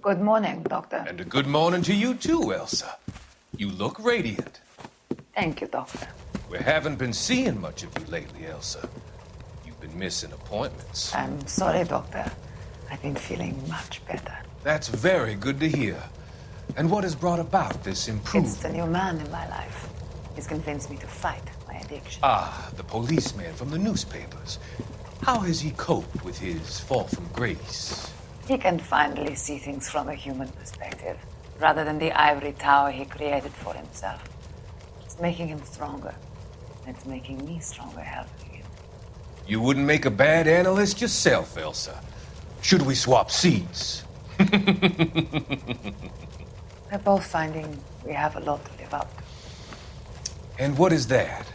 Good morning, Doctor. And a good morning to you too, Elsa. You look radiant. Thank you, Doctor. We haven't been seeing much of you lately, Elsa. You've been missing appointments. I'm sorry, Doctor. I've been feeling much better. That's very good to hear. And what has brought about this improvement? It's the new man in my life. He's convinced me to fight my addiction. Ah, the policeman from the newspapers. How has he coped with his fall from grace? He can finally see things from a human perspective, rather than the ivory tower he created for himself. It's making him stronger. It's making me stronger helping him. You wouldn't make a bad analyst yourself, Elsa. Should we swap seats? We're both finding we have a lot to live up to. And what is that?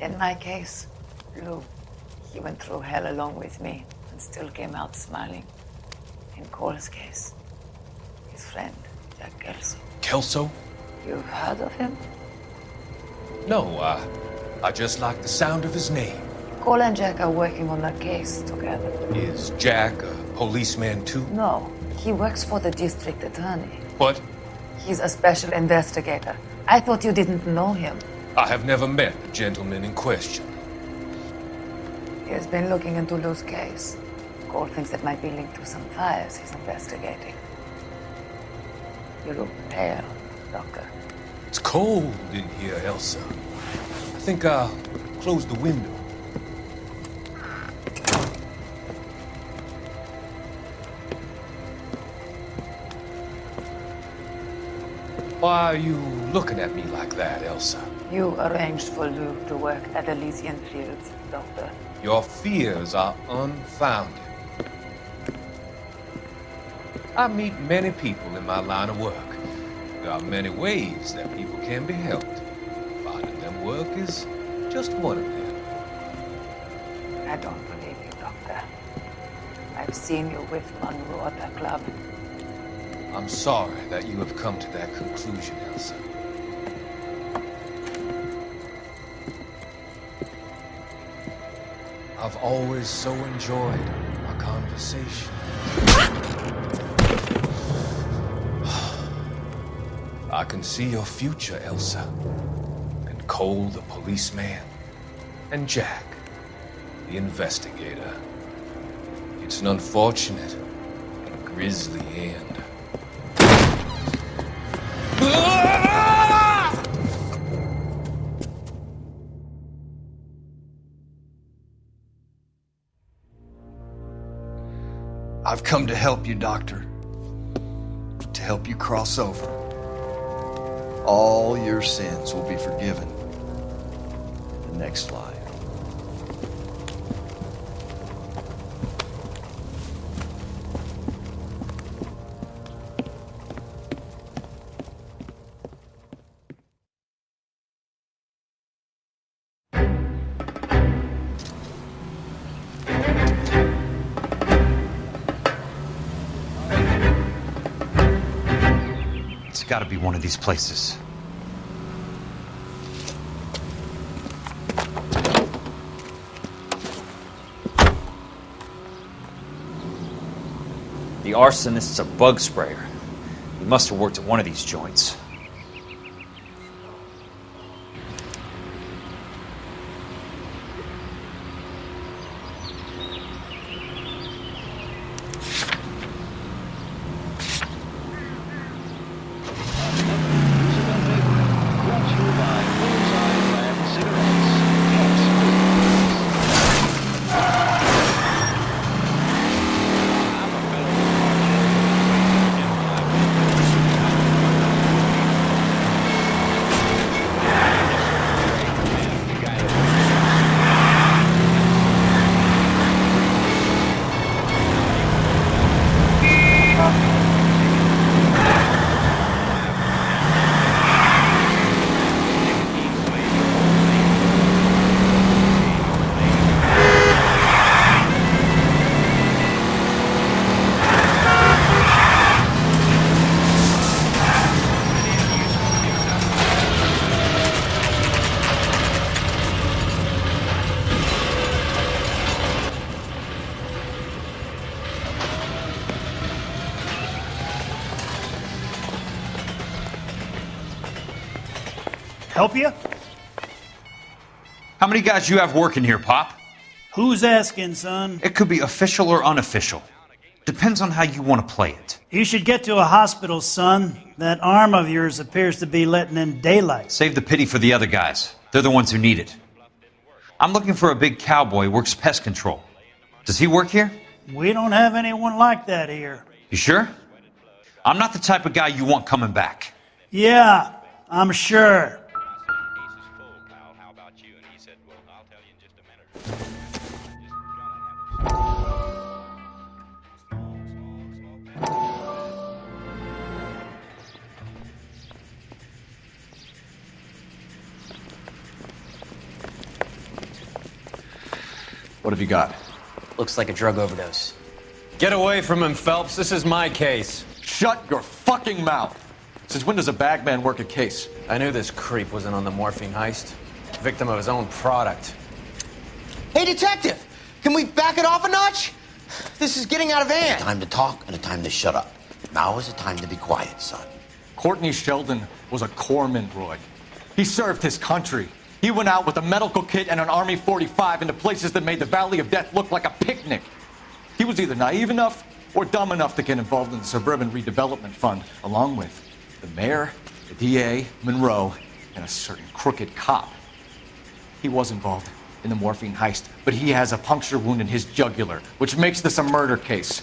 In my case, Lou, he went through hell along with me and still came out smiling. In Cole's case, his friend, Jack Kelso. Kelso? You've heard of him? No, I just like the sound of his name. Cole and Jack are working on a case together. Is Jack a policeman too? No, he works for the district attorney. What? He's a special investigator. I thought you didn't know him. I have never met the gentleman in question. He has been looking into Lou's case. Cole thinks it might be linked to some fires he's investigating. You look pale, Doctor. It's cold in here, Elsa. I think I'll close the window. Why are you looking at me like that, Elsa? You arranged for Lou to work at Elysian Fields, Doctor. Your fears are unfounded. I meet many people in my line of work. There are many ways that people can be helped. Finding them work is just one of them. I don't believe you, Doctor. I've seen you with Monroe at the club. I'm sorry that you have come to that conclusion, Elsa. I've always so enjoyed our conversation. I can see your future, Elsa. And Cole, the policeman. And Jack, the investigator. It's an unfortunate and grisly end. I've come to help you, Doctor. To help you cross over. All your sins will be forgiven in the next life. It's got to be one of these places. The arsonist's a bug sprayer. He must have worked at one of these joints. Help you? How many guys you have working here, Pop? Who's asking, son? It could be official or unofficial. Depends on how you want to play it. You should get to a hospital, son. That arm of yours appears to be letting in daylight. Save the pity for the other guys. They're the ones who need it. I'm looking for a big cowboy who works pest control. Does he work here? We don't have anyone like that here. You sure? I'm not the type of guy you want coming back. Yeah, I'm sure. What have you got? Looks like a drug overdose. Get away from him, Phelps. This is my case. Shut your fucking mouth. Since when does a bagman work a case? I knew this creep was in on the morphine heist. Victim of his own product. Hey, detective! Can we back it off a notch? This is getting out of hand. A time to talk and a time to shut up. Now is a time to be quiet, son. Courtney Sheldon was a corpsman, Roy. He served his country. He went out with a medical kit and an Army 45 into places that made the Valley of Death look like a picnic. He was either naive enough or dumb enough to get involved in the Suburban Redevelopment Fund, along with the mayor, the DA, Monroe, and a certain crooked cop. He was involved in the morphine heist, but he has a puncture wound in his jugular, which makes this a murder case.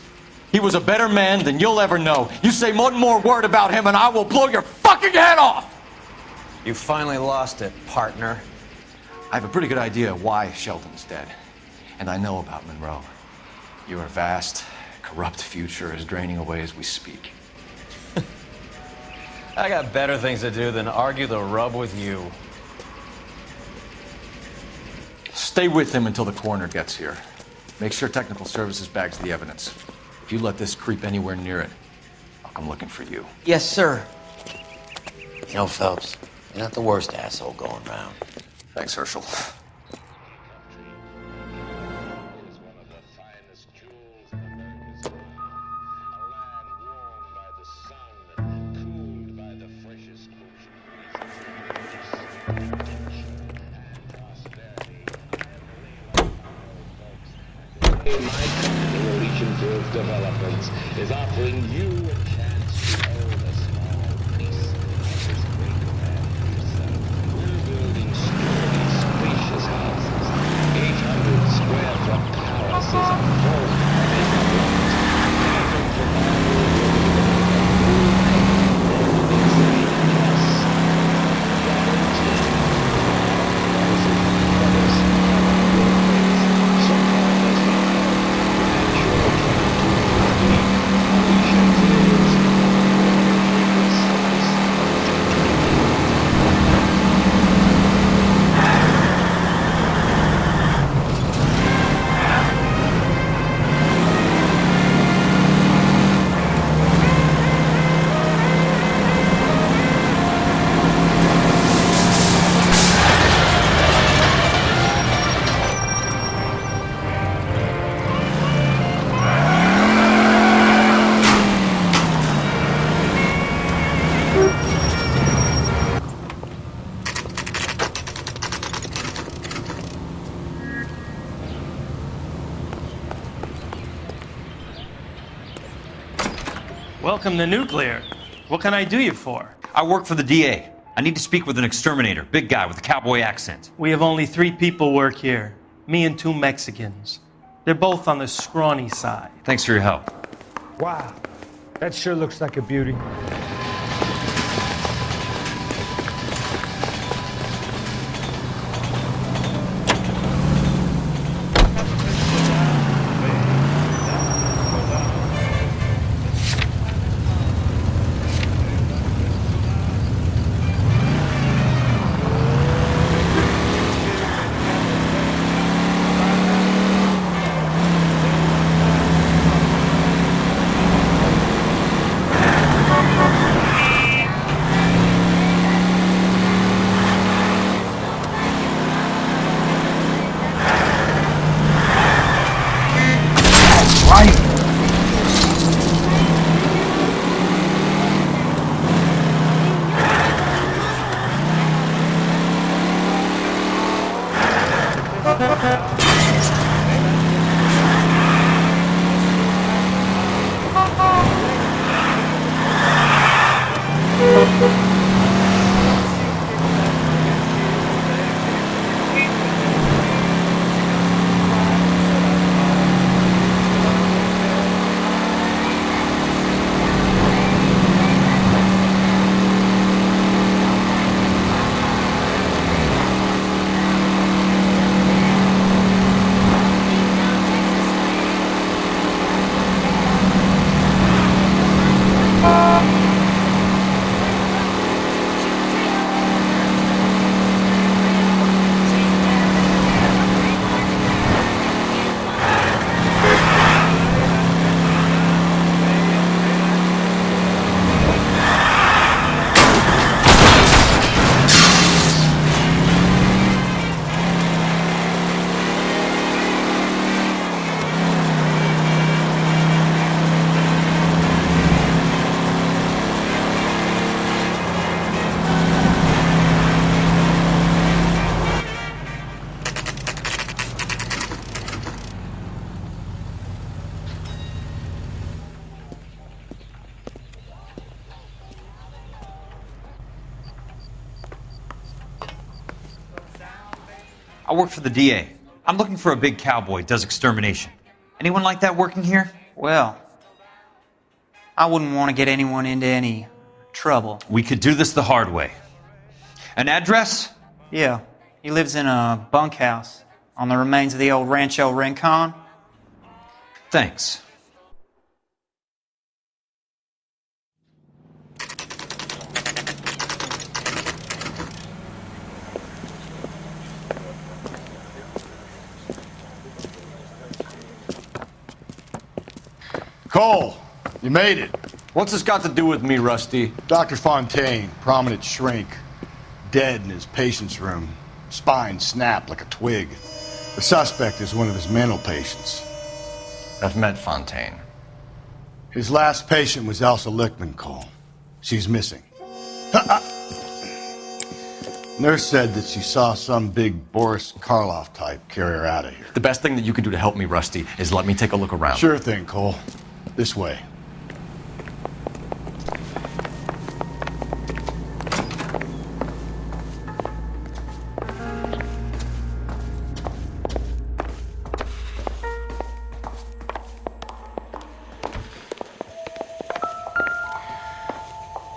He was a better man than you'll ever know. You say one more word about him and I will blow your fucking head off! You finally lost it, partner. I have a pretty good idea why Sheldon's dead. And I know about Monroe. Your vast, corrupt future is draining away as we speak. I got better things to do than argue the rub with you. Stay with him until the coroner gets here. Make sure technical services bags the evidence. If you let this creep anywhere near it, I'll come looking for you. Yes, sir. You know, Phelps, you're not the worst asshole going round. Thanks, Herschel. Developments is offering you a chance to own a small piece of this great land yourself. We're building sturdy, spacious houses, 800 square foot palaces of full Welcome to Nuclear. What can I do you for? I work for the DA. I need to speak with an exterminator, big guy with a cowboy accent. We have only 3 people work here. Me and 2 Mexicans. They're both on the scrawny side. Thanks for your help. Wow, that sure looks like a beauty. I work for the DA. I'm looking for a big cowboy who does extermination. Anyone like that working here? Well, I wouldn't want to get anyone into any trouble. We could do this the hard way. An address? Yeah, he lives in a bunkhouse on the remains of the old Rancho Rincon. Thanks. Cole, you made it. What's this got to do with me, Rusty? Dr. Fontaine, prominent shrink, dead in his patient's room. Spine snapped like a twig. The suspect is one of his mental patients. I've met Fontaine. His last patient was Elsa Lichtman, Cole. She's missing. Nurse said that she saw some big Boris Karloff type carry her out of here. The best thing that you can do to help me, Rusty, is let me take a look around. Sure thing, Cole. This way.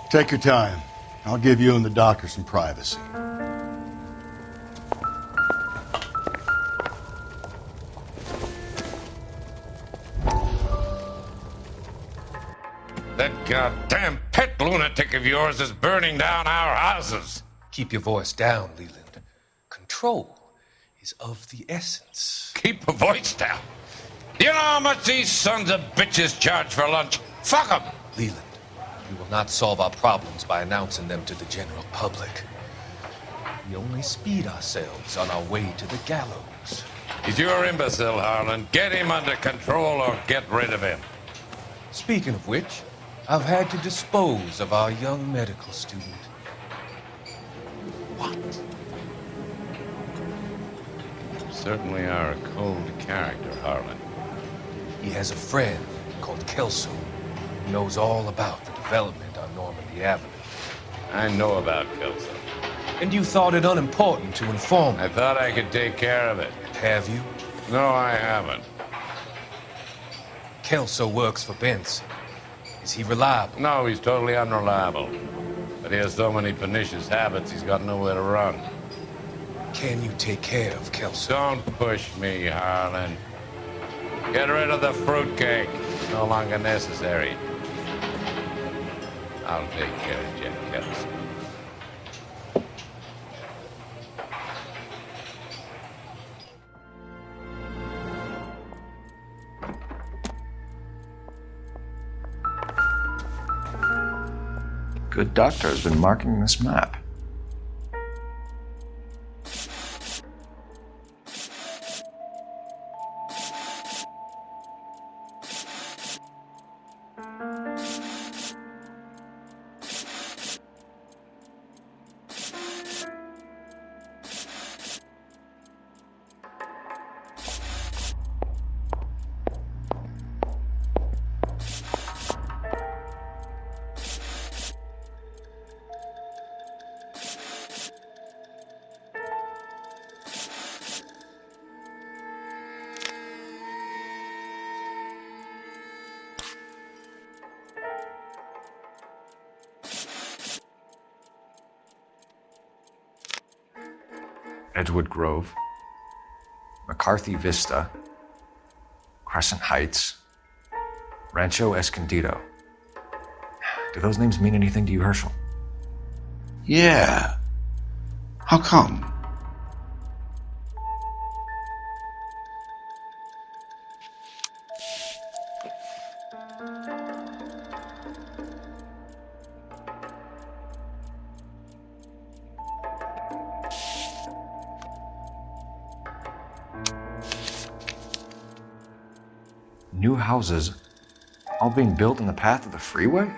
Take your time. I'll give you and the doctor some privacy. That goddamn pet lunatic of yours is burning down our houses. Keep your voice down, Leland. Control is of the essence. Keep your voice down. You know how much these sons of bitches charge for lunch? Fuck 'em. Leland, we will not solve our problems by announcing them to the general public. We only speed ourselves on our way to the gallows. He's your imbecile, Harlan. Get him under control or get rid of him. Speaking of which, I've had to dispose of our young medical student. What? You certainly are a cold character, Harlan. He has a friend called Kelso who knows all about the development on Normandy Avenue. I know about Kelso. And you thought it unimportant to inform me. I thought I could take care of it. Have you? No, I haven't. Kelso works for Benson. Is he reliable? No, he's totally unreliable. But he has so many pernicious habits, he's got nowhere to run. Can you take care of Kelso? Don't push me, Harlan. Get rid of the fruitcake. It's no longer necessary. I'll take care of Jack Kelso. Good doctor has been marking this map. Edgewood Grove, McCarthy Vista, Crescent Heights, Rancho Escondido. Do those names mean anything to you, Herschel? Yeah. How come? New houses all being built in the path of the freeway?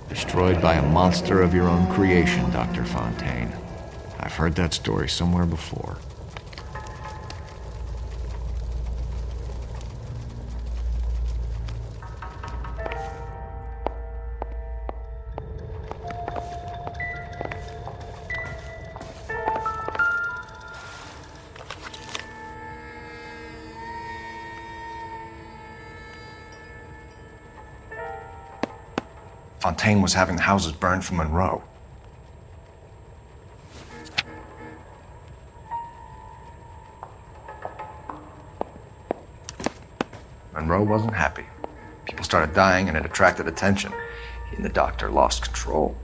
Destroyed by a monster of your own creation, Dr. Fontaine. I've heard that story somewhere before. Fontaine was having the houses burned for Monroe. Monroe wasn't happy. People started dying and it attracted attention. He and the doctor lost control.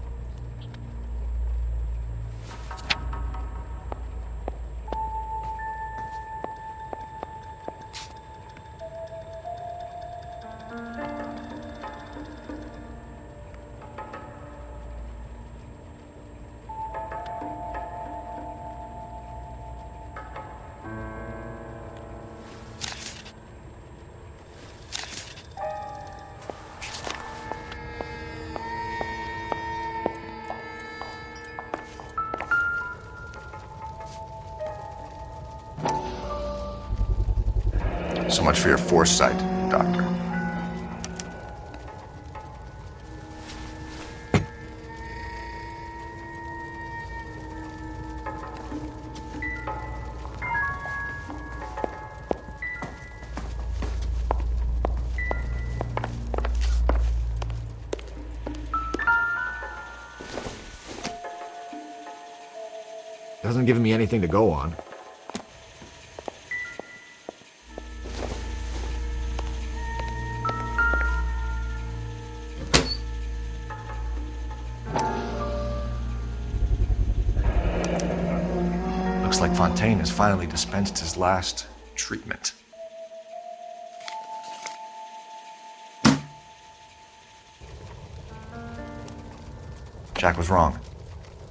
So much for your foresight, Doctor. Doesn't give me anything to go on. Looks like Fontaine has finally dispensed his last treatment. Jack was wrong.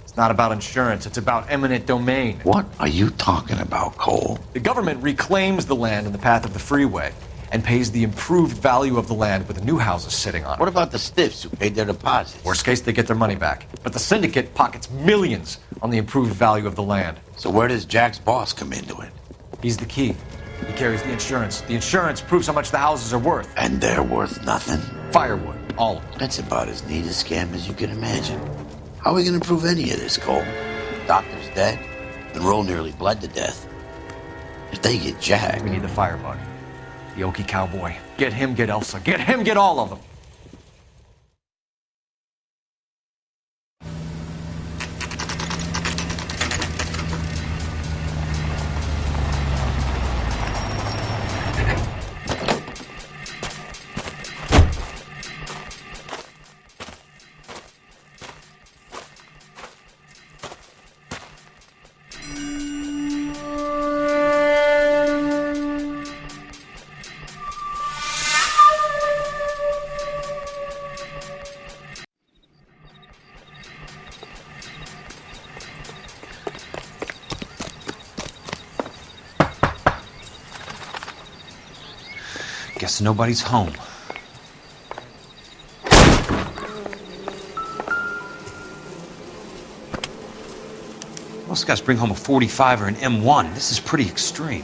It's not about insurance, it's about eminent domain. What are you talking about, Cole? The government reclaims the land in the path of the freeway and pays the improved value of the land with the new houses sitting on it. What about the stiffs who paid their deposits? Worst case, they get their money back. But the syndicate pockets millions on the improved value of the land. So where does Jack's boss come into it? He's the key. He carries the insurance. The insurance proves how much the houses are worth. And they're worth nothing? Firewood, all of it. That's about as neat a scam as you can imagine. How are we going to prove any of this, Cole? Doctor's dead. Monroe nearly bled to death. If they get Jack... We need the firebug. The Okie cowboy. Get him, get Elsa. Get him, get all of them. Guess nobody's home. Most guys bring home a 45 or an M1. This is pretty extreme.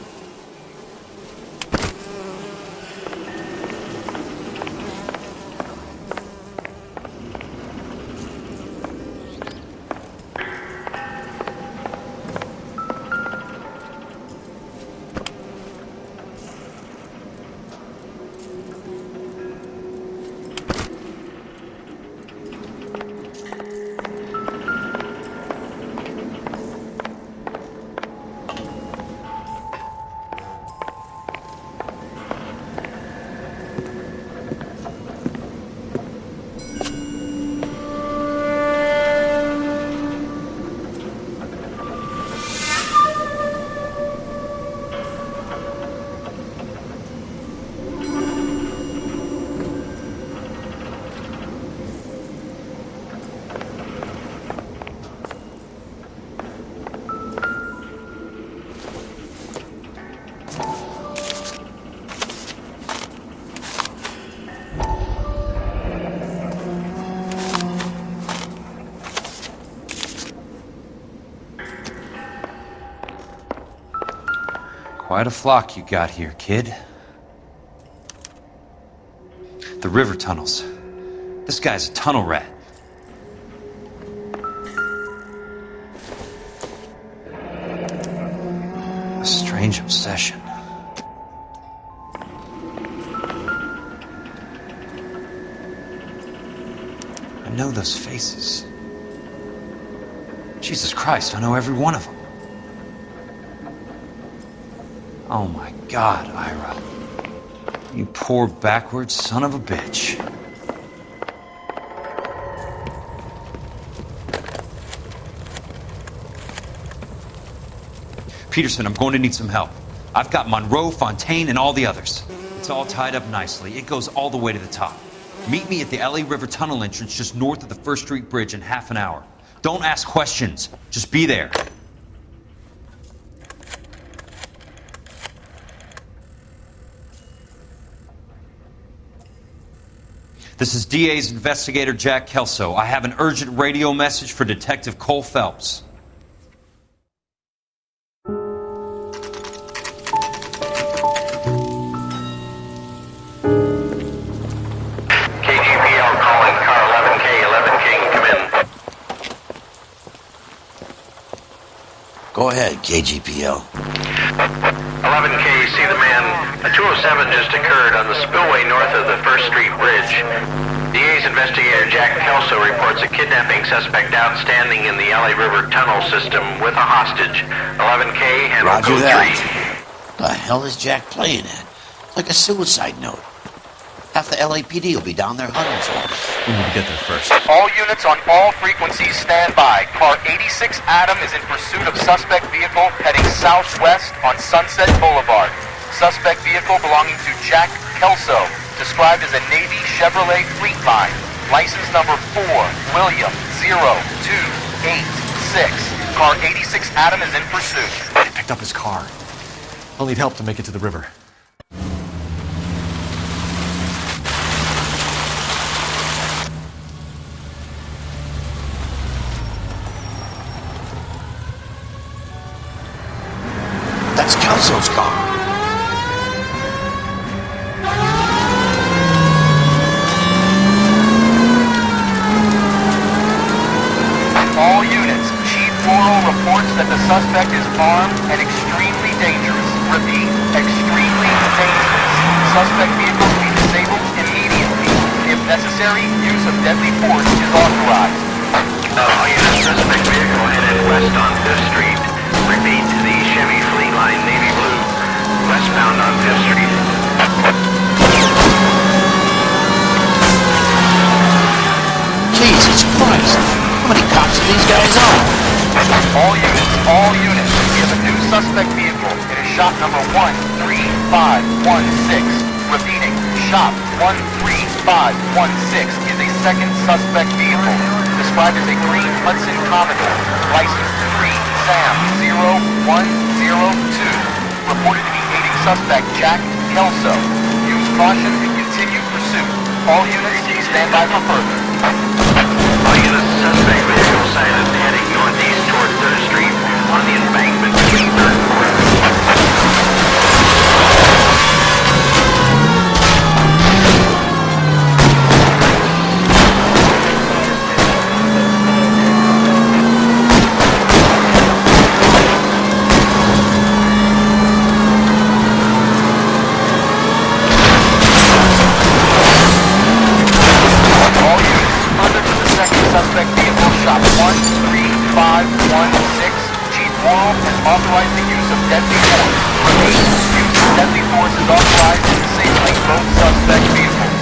Quite a flock you got here, kid. The river tunnels. This guy's a tunnel rat. A strange obsession. I know those faces. Jesus Christ, I know every one of them. Oh my God, Ira. You poor backwards son of a bitch. Peterson, I'm going to need some help. I've got Monroe, Fontaine, and all the others. It's all tied up nicely. It goes all the way to the top. Meet me at the LA River Tunnel entrance just north of the First Street Bridge in half an hour. Don't ask questions. Just be there. This is DA's investigator Jack Kelso. I have an urgent radio message for Detective Cole Phelps. KGPL calling car 11K, 11K, come in. Go ahead, KGPL. 11K, see the man. A 207 just occurred on the spillway north of the First Street Bridge. DA's investigator Jack Kelso reports a kidnapping suspect outstanding in the LA River tunnel system with a hostage. 11K, handle Roger code that. 3. The hell is Jack playing at? Like a suicide note. Half the LAPD will be down there hunting for him. We need to get there first. All units on all frequencies stand by. Car 86 Adam is in pursuit of suspect vehicle heading southwest on Sunset Boulevard. Suspect vehicle belonging to Jack Kelso, described as a Navy Chevrolet Fleetline. License number 4, William 0286. Car 86 Adam is in pursuit. I picked up his car. I'll need help to make it to the river. That's Kelso's car. All units, Chief Laurel reports that the suspect is armed and extremely dangerous. Repeat, extremely dangerous. Suspect vehicle to be disabled immediately. If necessary, use of deadly force is authorized. All units, suspect vehicle headed west on 5th Street. Repeat, the Chevy Fleetline Navy Blue, westbound on 5th Street. Jesus Christ! How many cops are these guys on? All units, we have a new suspect vehicle. It is shop number 13516. Repeating, shop 13516 is a second suspect vehicle, described as a green Hudson Commodore, license 3SAM0102, reported to be aiding suspect Jack Kelso. Use caution and continue pursuit. All units, stand by for further. All units, suspect vehicle sighted heading northeast toward 3rd Street on the embankment between 3rd and 4th. Suspect vehicle shop 13516. Chief Wall has authorized the use of deadly force. Use of deadly force is authorized in disabling both suspect vehicles.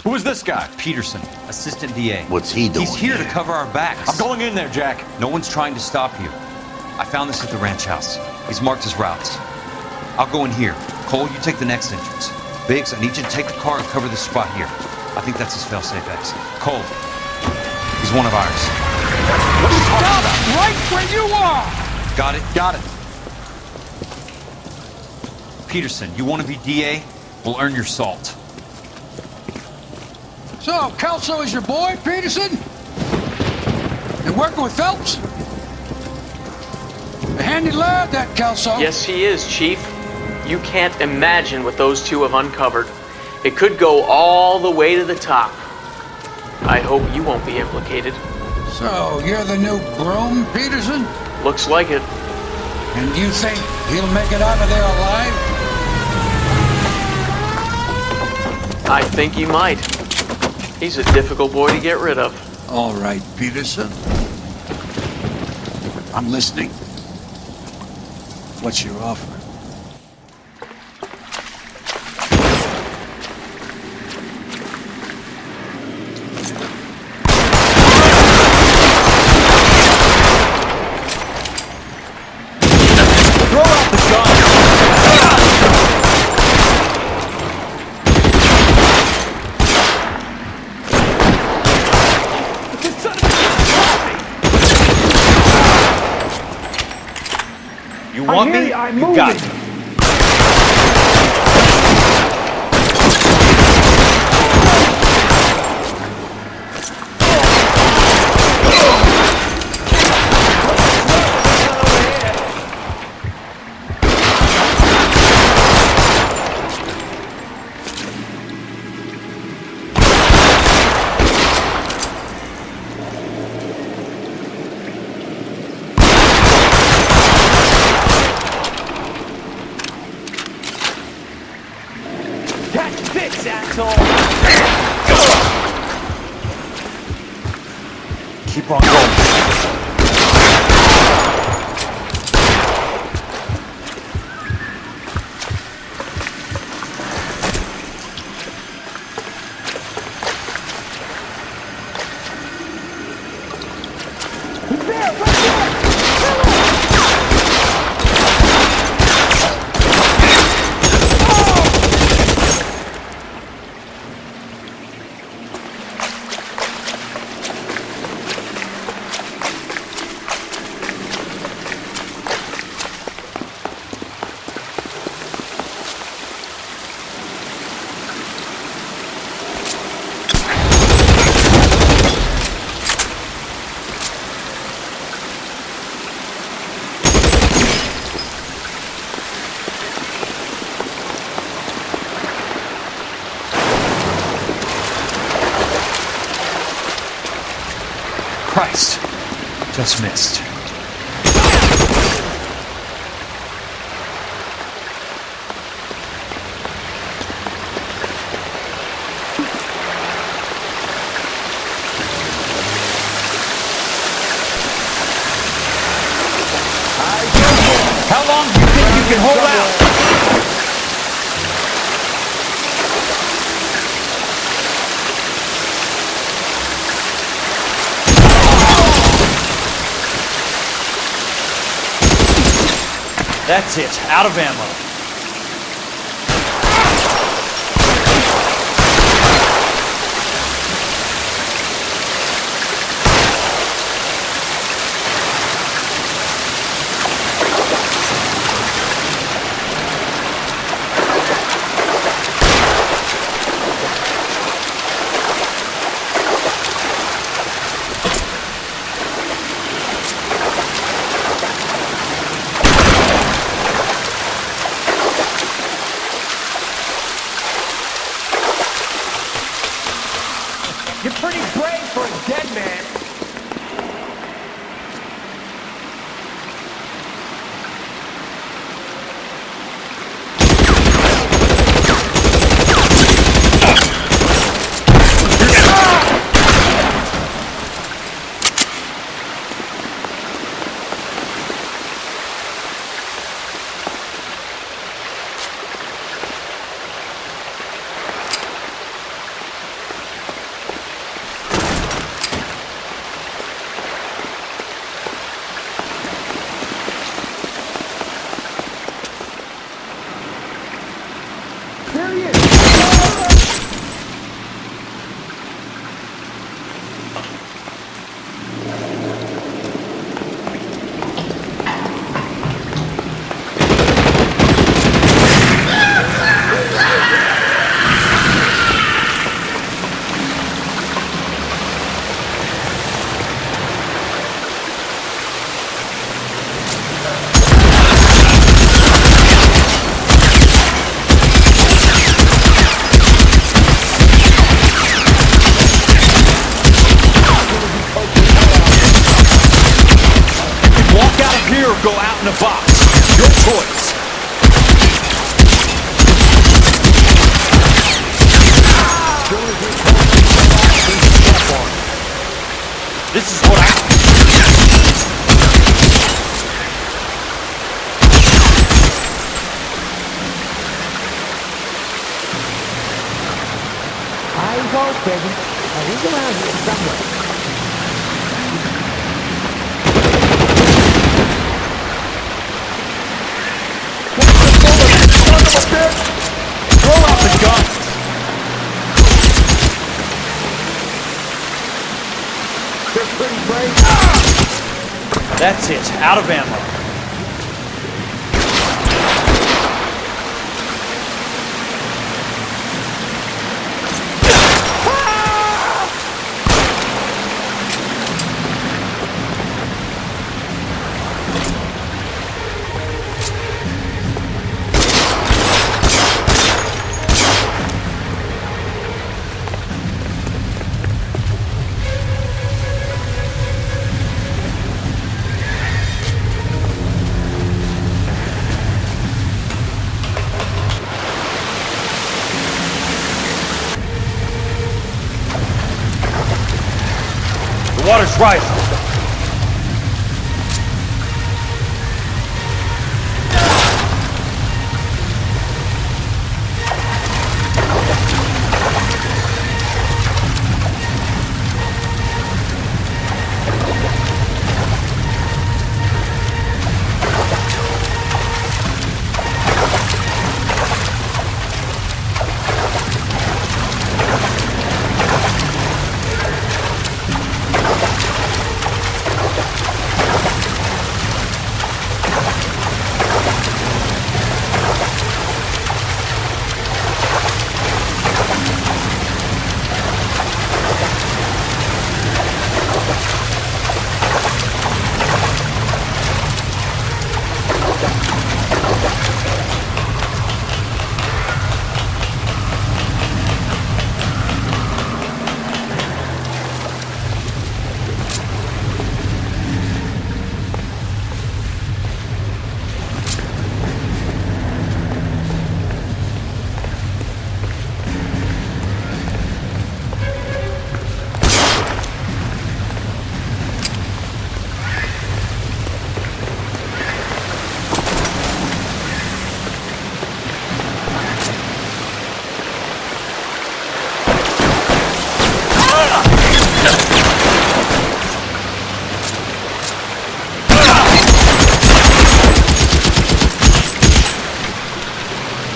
Who is this guy? Peterson, assistant DA. What's he doing? He's here to cover our backs. I'm going in there, Jack. No one's trying to stop you. I found this at the ranch house. He's marked his routes. I'll go in here. Cole, you take the next entrance. Biggs, I need you to take the car and cover this spot here. I think that's his fail-safe exit. Cole, he's one of ours. What are you talking about? Right where you are! Got it? Got it. Peterson, you want to be DA? We'll earn your salt. So, Kelso is your boy, Peterson? You working with Phelps? A handy lad, that Kelso. Yes, he is, Chief. You can't imagine what those two have uncovered. It could go all the way to the top. I hope you won't be implicated. So, you're the new groom, Peterson? Looks like it. And you think he'll make it out of there alive? I think he might. He's a difficult boy to get rid of. All right, Peterson. I'm listening. What's your offer? You want me? You got me. Keep on going. Christ, just missed. can hold out! That's it. Out of ammo. You're pretty brave for a dead man. Go out in a box. Your choice. This is what I... Eyes open. Now he's around here somewhere. Throw out the gun! They're pretty brave. That's it. Out of ammo. The water's rising.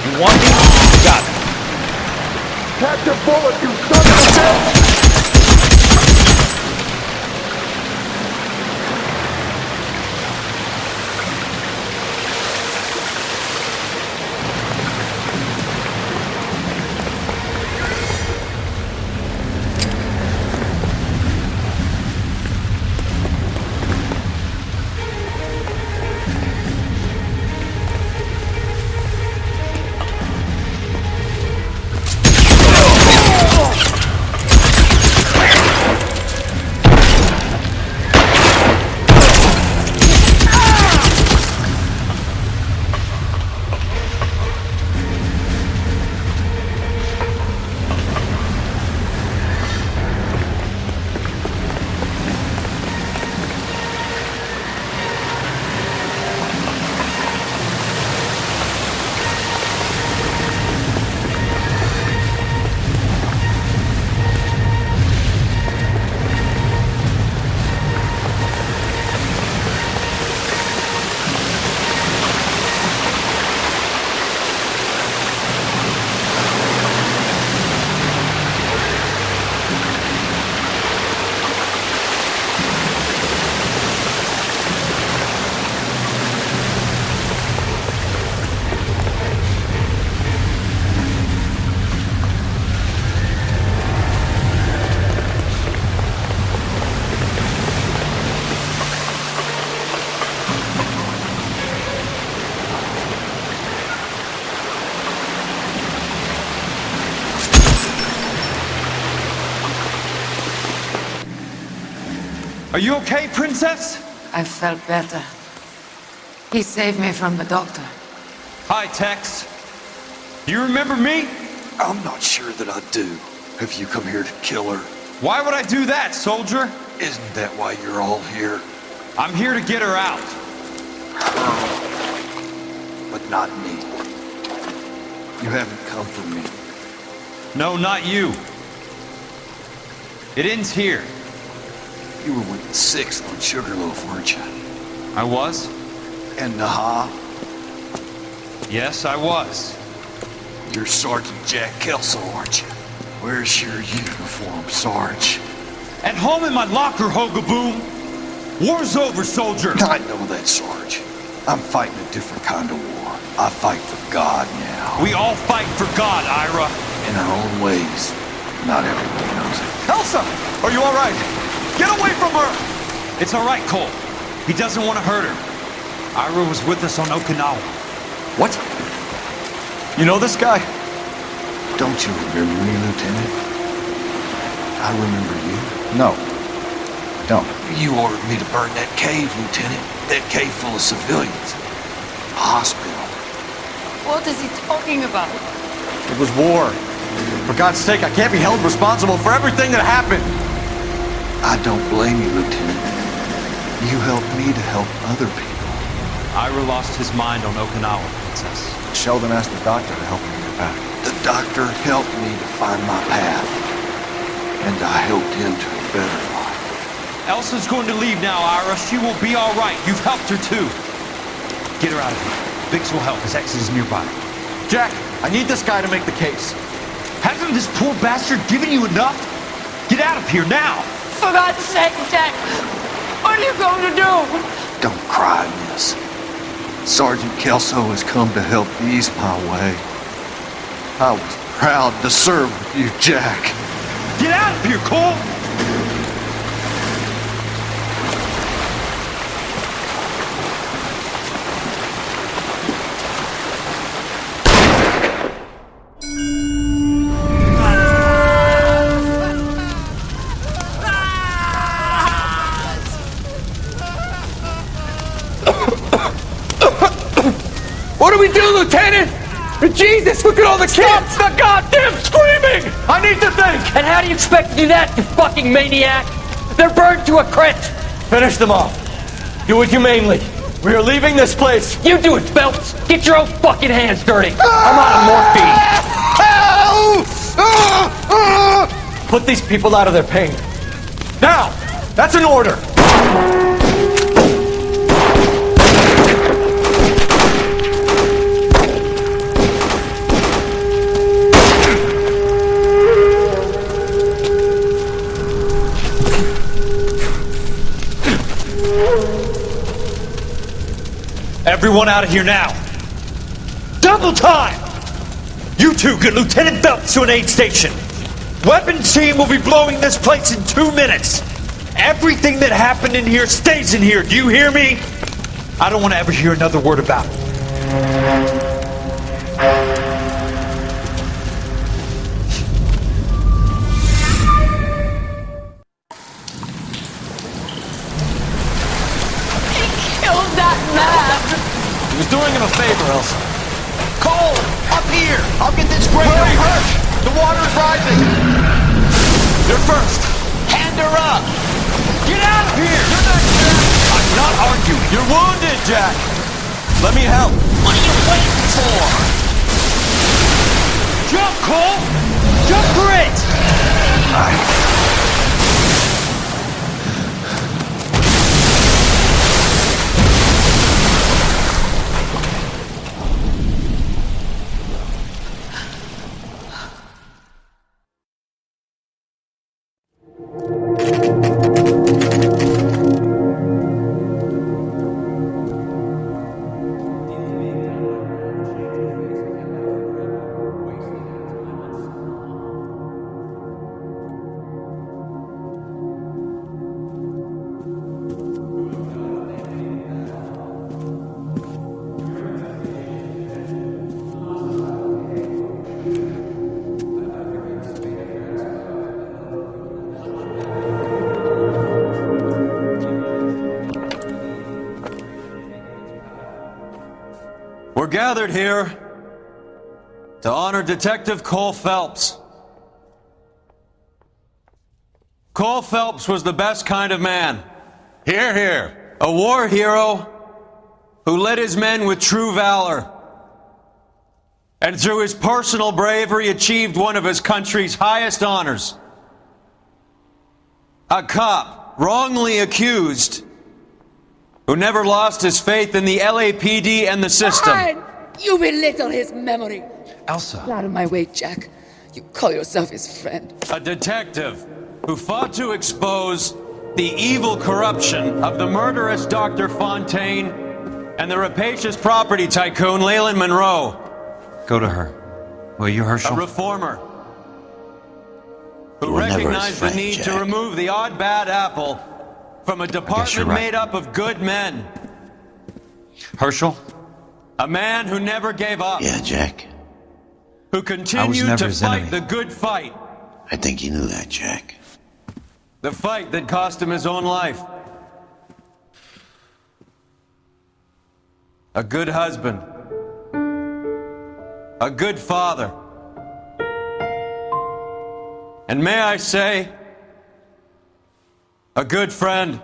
You want me? You got it. Catch a bullet, you son of a bitch! Are you okay, Princess? I felt better. He saved me from the doctor. Hi, Tex. Do you remember me? I'm not sure that I do. Have you come here to kill her? Why would I do that, soldier? Isn't that why you're all here? I'm here to get her out. Her. But not me. You haven't come for me. No, not you. It ends here. You were with the 6th on Sugarloaf, weren't you? I was? And Naha? Yes, I was. You're Sergeant Jack Kelso, aren't you? Where's your uniform, Sarge? At home in my locker, Hogaboom. War's over, soldier. I know that, Sarge. I'm fighting a different kind of war. I fight for God now. We all fight for God, Ira. In our own ways. Not everybody knows it. Elsa! Are you all right? Get away from her! It's all right, Cole. He doesn't want to hurt her. Ira was with us on Okinawa. What? You know this guy? Don't you remember me, Lieutenant? I remember you. No. Don't. You ordered me to burn that cave, Lieutenant. That cave full of civilians. A hospital. What is he talking about? It was war. For God's sake, I can't be held responsible for everything that happened. I don't blame you, Lieutenant. You helped me to help other people. Ira lost his mind on Okinawa, Princess. Sheldon asked the doctor to help him get back. The doctor helped me to find my path. And I helped him to a better life. Elsa's going to leave now, Ira. She will be all right. You've helped her, too. Get her out of here. Bix will help. His exit is nearby. Jack, I need this guy to make the case. Hasn't this poor bastard given you enough? Get out of here now! For God's sake, Jack! What are you going to do? Don't cry, miss. Sergeant Kelso has come to help ease my way. I was proud to serve with you, Jack. Get out of here, Cole! What do we do, Lieutenant? Jesus, look at all the kids! Stop the goddamn screaming! I need to think! And how do you expect to do that, you fucking maniac? They're burned to a crisp! Finish them off. Do it humanely. We are leaving this place. You do it, Phelps! Get your own fucking hands dirty! I'm out of morphine! Put these people out of their pain. Now! That's an order! Everyone out of here now. Double time! You two get Lieutenant Phelps to an aid station. Weapons team will be blowing this place in 2 minutes. Everything that happened in here stays in here. Do you hear me? I don't want to ever hear another word about it. Killed that man! He was doing him a favor, Elsa. Cole! Up here! I'll get this grader! Hurry! Hurry! The water's rising! You're first! Hand her up! Get out of here! You're not Jack! I'm not arguing. You're wounded, Jack! Let me help. What are you waiting for? Jump, Cole! Jump for it! We're gathered here to honor Detective Cole Phelps. Cole Phelps was the best kind of man. Hear, hear. A war hero who led his men with true valor. And through his personal bravery achieved one of his country's highest honors. A cop wrongly accused who never lost his faith in the LAPD and the system. Fine. You belittle his memory. Elsa. Get out of my way, Jack. You call yourself his friend. A detective who fought to expose the evil corruption of the murderous Dr. Fontaine and the rapacious property tycoon Leland Monroe. Go to her. Will you, Herschel? A reformer who recognized the need to remove the odd bad apple from a department made up of good men. Herschel? A man who never gave up. Yeah, Jack. Who continued to fight the good fight. I think you knew that, Jack. The fight that cost him his own life. A good husband. A good father. And may I say, a good friend.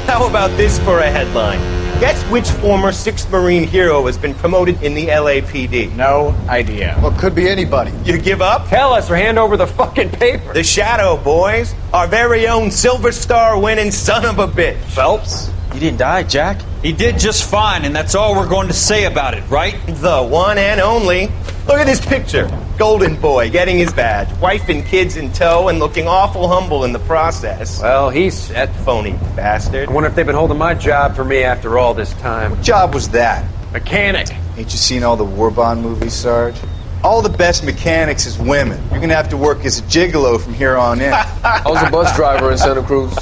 How about this for a headline? Guess which former 6th Marine hero has been promoted in the LAPD? No idea. Well, could be anybody. You give up? Tell us or hand over the fucking paper. The Shadow, boys. Our very own Silver Star winning son of a bitch. Phelps? He didn't die, Jack. He did just fine, and that's all we're going to say about it, right? The one and only. Look at this picture. Golden boy getting his badge, wife and kids in tow, and looking awful humble in the process. Well, he's that phony bastard. I wonder if they've been holding my job for me after all this time. What job was that? Mechanic. Ain't you seen all the war bond movies, Sarge? All the best mechanics is women. You're gonna have to work as a gigolo from here on in. I was a bus driver in Santa Cruz.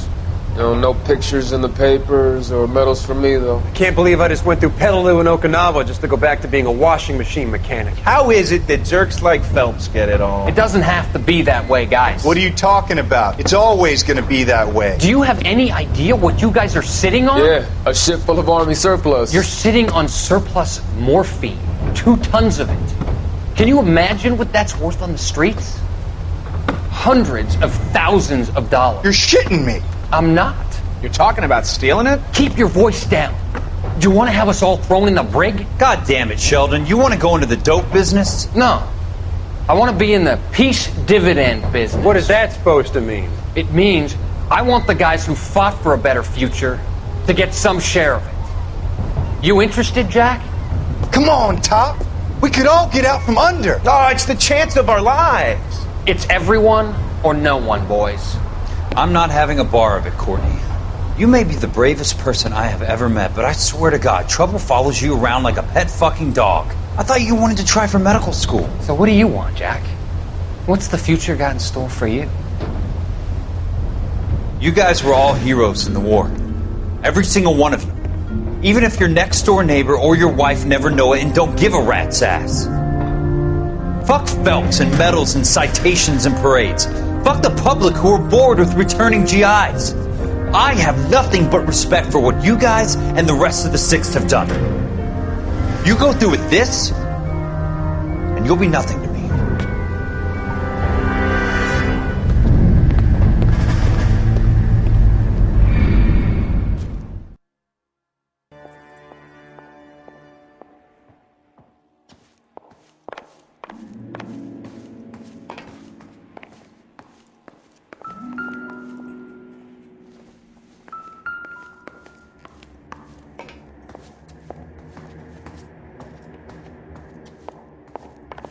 You know, no pictures in the papers or medals for me, though. I can't believe I just went through Petaloo and Okinawa just to go back to being a washing machine mechanic. How is it that jerks like Phelps get it all? It doesn't have to be that way, guys. What are you talking about? It's always gonna be that way. Do you have any idea what you guys are sitting on? Yeah, a ship full of Army surplus. You're sitting on surplus morphine. 2 tons of it. Can you imagine what that's worth on the streets? Hundreds of thousands of dollars. You're shitting me. I'm not. You're talking about stealing it? Keep your voice down. Do you want to have us all thrown in the brig? God damn it, Sheldon. You want to go into the dope business? No. I want to be in the peace dividend business. What is that supposed to mean? It means I want the guys who fought for a better future to get some share of it. You interested, Jack? Come on, Top. We could all get out from under. Oh, it's the chance of our lives. It's everyone or no one, boys. I'm not having a bar of it, Courtney. You may be the bravest person I have ever met, but I swear to God, trouble follows you around like a pet fucking dog. I thought you wanted to try for medical school. So what do you want, Jack? What's the future got in store for you? You guys were all heroes in the war. Every single one of you. Even if your next door neighbor or your wife never know it and don't give a rat's ass. Fuck belts and medals and citations and parades. Fuck the public who are bored with returning GIs. I have nothing but respect for what you guys and the rest of the 6th have done. You go through with this, and you'll be nothing